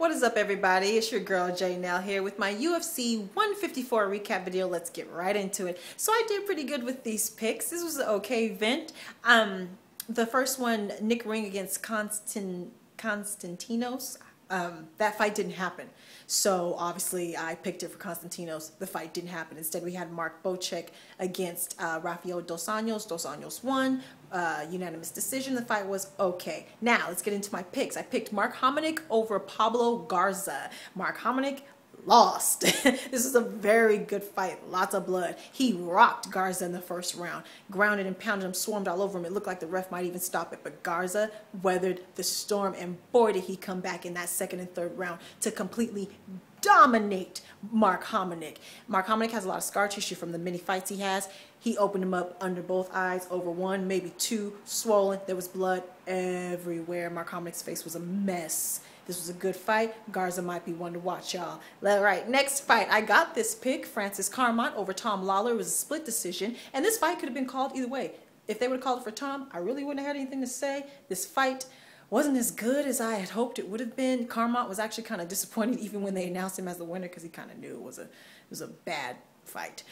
What is up, everybody? It's your girl Janelle here with my UFC 154 recap video. Let's get right into it. So I did pretty good with these picks. This was an okay event. The first one, Nick Ring against Konstantinos. That fight didn't happen. So obviously I picked it for Konstantinos. The fight didn't happen. Instead, we had Mark Bocek against Rafael Dos Anjos. Dos Anjos won. Unanimous decision. The fight was okay. Now let's get into my picks. I picked Mark Hominick over Pablo Garza. Mark Hominick lost. This is a very good fight. Lots of blood. He rocked Garza in the first round. Grounded and pounded him, swarmed all over him. It looked like the ref might even stop it, but Garza weathered the storm, and boy did he come back in that second and third round to completely dominate Mark Hominick. Mark Hominick has a lot of scar tissue from the many fights he has. He opened him up under both eyes, over one, maybe two, swollen. There was blood everywhere. Mark Hominick's face was a mess. This was a good fight. Garza might be one to watch, y'all. All right, next fight. I got this pick, Francis Carmont over Tom Lawler. It was a split decision, and this fight could have been called either way. If they would have called it for Tom, I really wouldn't have had anything to say. This fight wasn't as good as I had hoped it would have been. Carmont was actually kind of disappointed even when they announced him as the winner, because he kind of knew it was a bad fight.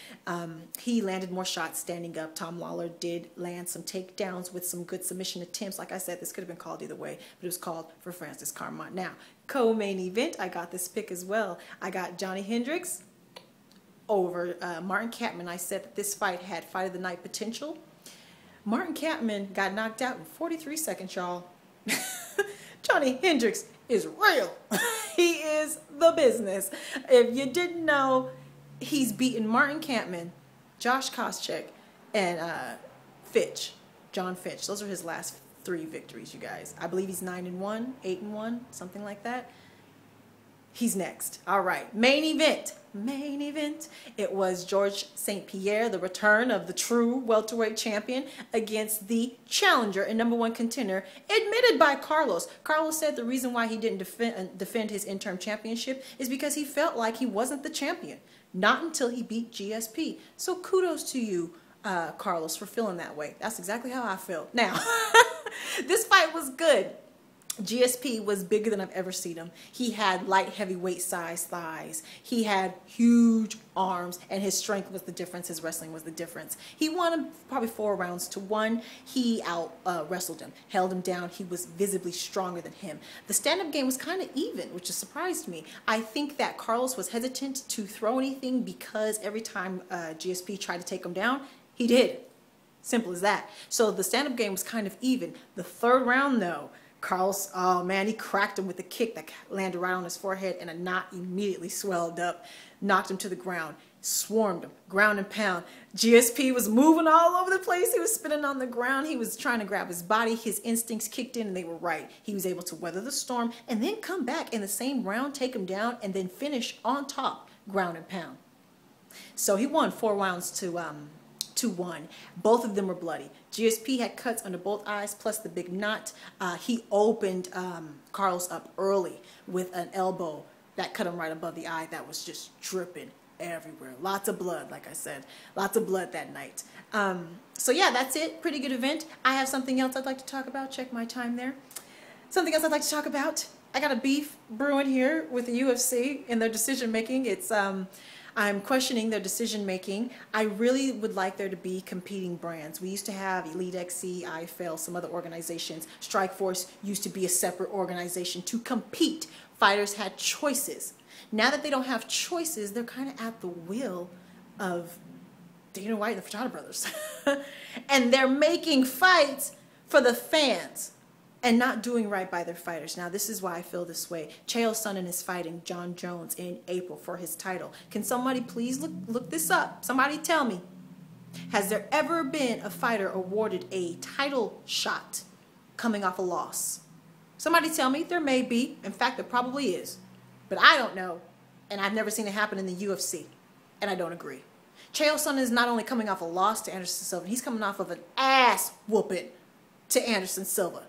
He landed more shots standing up. Tom Lawler did land some takedowns with some good submission attempts. Like I said, this could have been called either way, but it was called for Francis Carmont. Now, co-main event, I got this pick as well. I got Johnny Hendricks over Martin Kampmann. I said that this fight had fight of the night potential. Martin Kampmann got knocked out in 43 seconds, y'all. Johnny Hendricks is real. He is the business. If you didn't know, he's beaten Martin Kampmann, Josh Koscheck, and John Fitch. Those are his last 3 victories, you guys. I believe he's 9-1, 8-1, something like that. He's next. All right, main event. Main event. It was George St-Pierre, the return of the true welterweight champion, against the challenger and #1 contender, admitted by Carlos. Carlos said the reason why he didn't defend his interim championship is because he felt like he wasn't the champion. Not until he beat GSP. So kudos to you, Carlos, for feeling that way. That's exactly how I felt. Now, this fight was good. GSP was bigger than I've ever seen him. He had light heavyweight size thighs. He had huge arms, and his strength was the difference. His wrestling was the difference. He won him probably 4 rounds to 1. He wrestled him, held him down. He was visibly stronger than him. The stand-up game was kind of even, which just surprised me. I think that Carlos was hesitant to throw anything because every time GSP tried to take him down, he did. Simple as that. So the stand-up game was kind of even. The third round, though, Carlos, oh man, he cracked him with a kick that landed right on his forehead, and a knot immediately swelled up, knocked him to the ground, swarmed him, ground and pound. GSP was moving all over the place. He was spinning on the ground. He was trying to grab his body. His instincts kicked in, and they were right. He was able to weather the storm and then come back in the same round, take him down, and then finish on top, ground and pound. So he won 4 rounds to 1. Both of them were bloody. GSP had cuts under both eyes, plus the big knot. He opened Carlos up early with an elbow that cut him right above the eye. That was just dripping everywhere. Lots of blood, like I said. Lots of blood that night. So yeah, that's it. Pretty good event. I have something else I'd like to talk about. Check my time there. Something else I'd like to talk about. I got a beef brewing here with the UFC in their decision making. I'm questioning their decision making. I really would like there to be competing brands. We used to have Elite XC, IFL, some other organizations. Strikeforce used to be a separate organization to compete. Fighters had choices. Now that they don't have choices, they're kind of at the will of Dana White and the Furtado brothers. And they're making fights for the fans and not doing right by their fighters. Now, this is why I feel this way. Chael Sonnen is fighting John Jones in April for his title. Can somebody please look this up? Somebody tell me. Has there ever been a fighter awarded a title shot coming off a loss? Somebody tell me. There may be. In fact, there probably is. But I don't know. And I've never seen it happen in the UFC. And I don't agree. Chael Sonnen is not only coming off a loss to Anderson Silva, he's coming off of an ass whooping to Anderson Silva.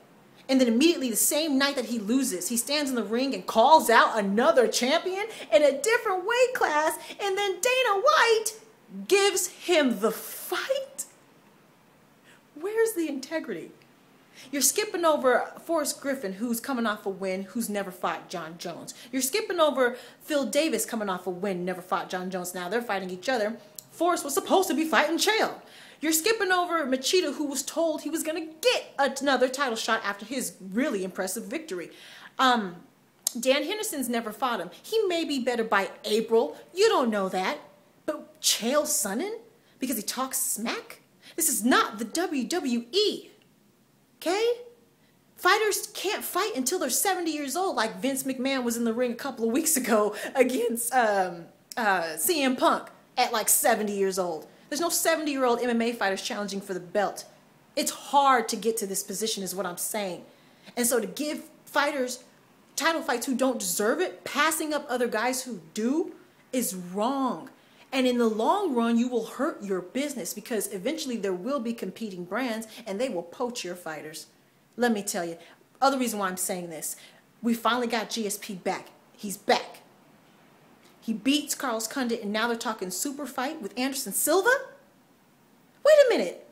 And then immediately the same night that he loses, he stands in the ring and calls out another champion in a different weight class, and then Dana White gives him the fight? Where's the integrity? You're skipping over Forrest Griffin, who's coming off a win, who's never fought John Jones. You're skipping over Phil Davis coming off a win, never fought John Jones. Now they're fighting each other. Forrest was supposed to be fighting Chael. You're skipping over Machida, who was told he was going to get another title shot after his really impressive victory. Dan Henderson's never fought him. He may be better by April. You don't know that. But Chael Sonnen? Because he talks smack? This is not the WWE. Okay? Fighters can't fight until they're 70 years old, like Vince McMahon was in the ring a couple of weeks ago against CM Punk at like 70 years old. There's no 70-year-old MMA fighters challenging for the belt. It's hard to get to this position is what I'm saying. And so to give fighters title fights who don't deserve it, passing up other guys who do, is wrong. And in the long run, you will hurt your business because eventually there will be competing brands and they will poach your fighters. Let me tell you, other reason why I'm saying this, we finally got GSP back. He's back. He beats Carlos Condit and now they're talking super fight with Anderson Silva? Wait a minute.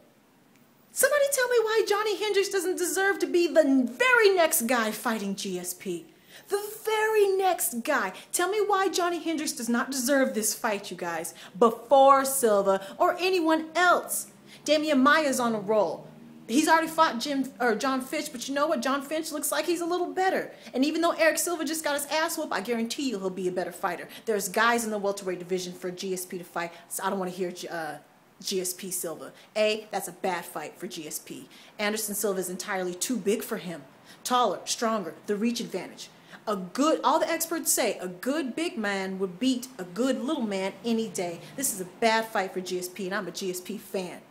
Somebody tell me why Johnny Hendricks doesn't deserve to be the very next guy fighting GSP. The very next guy. Tell me why Johnny Hendricks does not deserve this fight, you guys, before Silva or anyone else. Damian Maia's on a roll. He's already fought John Fitch, but you know what? John Fitch looks like he's a little better. And even though Eric Silva just got his ass whooped, I guarantee you he'll be a better fighter. There's guys in the welterweight division for GSP to fight, so I don't want to hear GSP Silva. That's a bad fight for GSP. Anderson Silva is entirely too big for him. Taller, stronger, the reach advantage. All the experts say a good big man would beat a good little man any day. This is a bad fight for GSP, and I'm a GSP fan.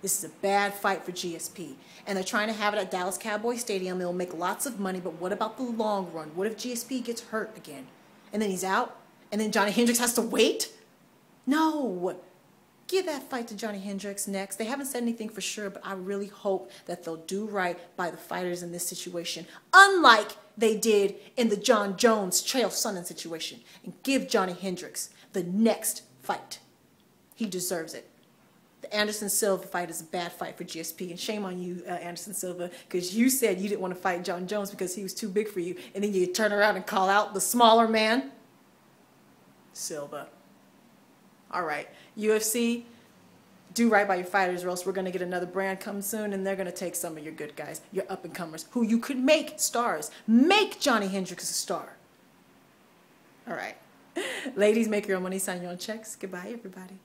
This is a bad fight for GSP. And they're trying to have it at Dallas Cowboy Stadium. They'll make lots of money, but what about the long run? What if GSP gets hurt again? And then he's out? And then Johnny Hendricks has to wait? No. Give that fight to Johnny Hendricks next. They haven't said anything for sure, but I really hope that they'll do right by the fighters in this situation, unlike they did in the John Jones, Chael Sonnen situation, and give Johnny Hendricks the next fight. He deserves it. The Anderson Silva fight is a bad fight for GSP, and shame on you, Anderson Silva, because you said you didn't want to fight John Jones because he was too big for you, and then you turn around and call out the smaller man. Silva. All right, UFC, do right by your fighters or else we're going to get another brand come soon and they're going to take some of your good guys, your up-and-comers, who you could make stars. Make Johnny Hendricks a star. All right. Ladies, make your own money, sign your own checks. Goodbye, everybody.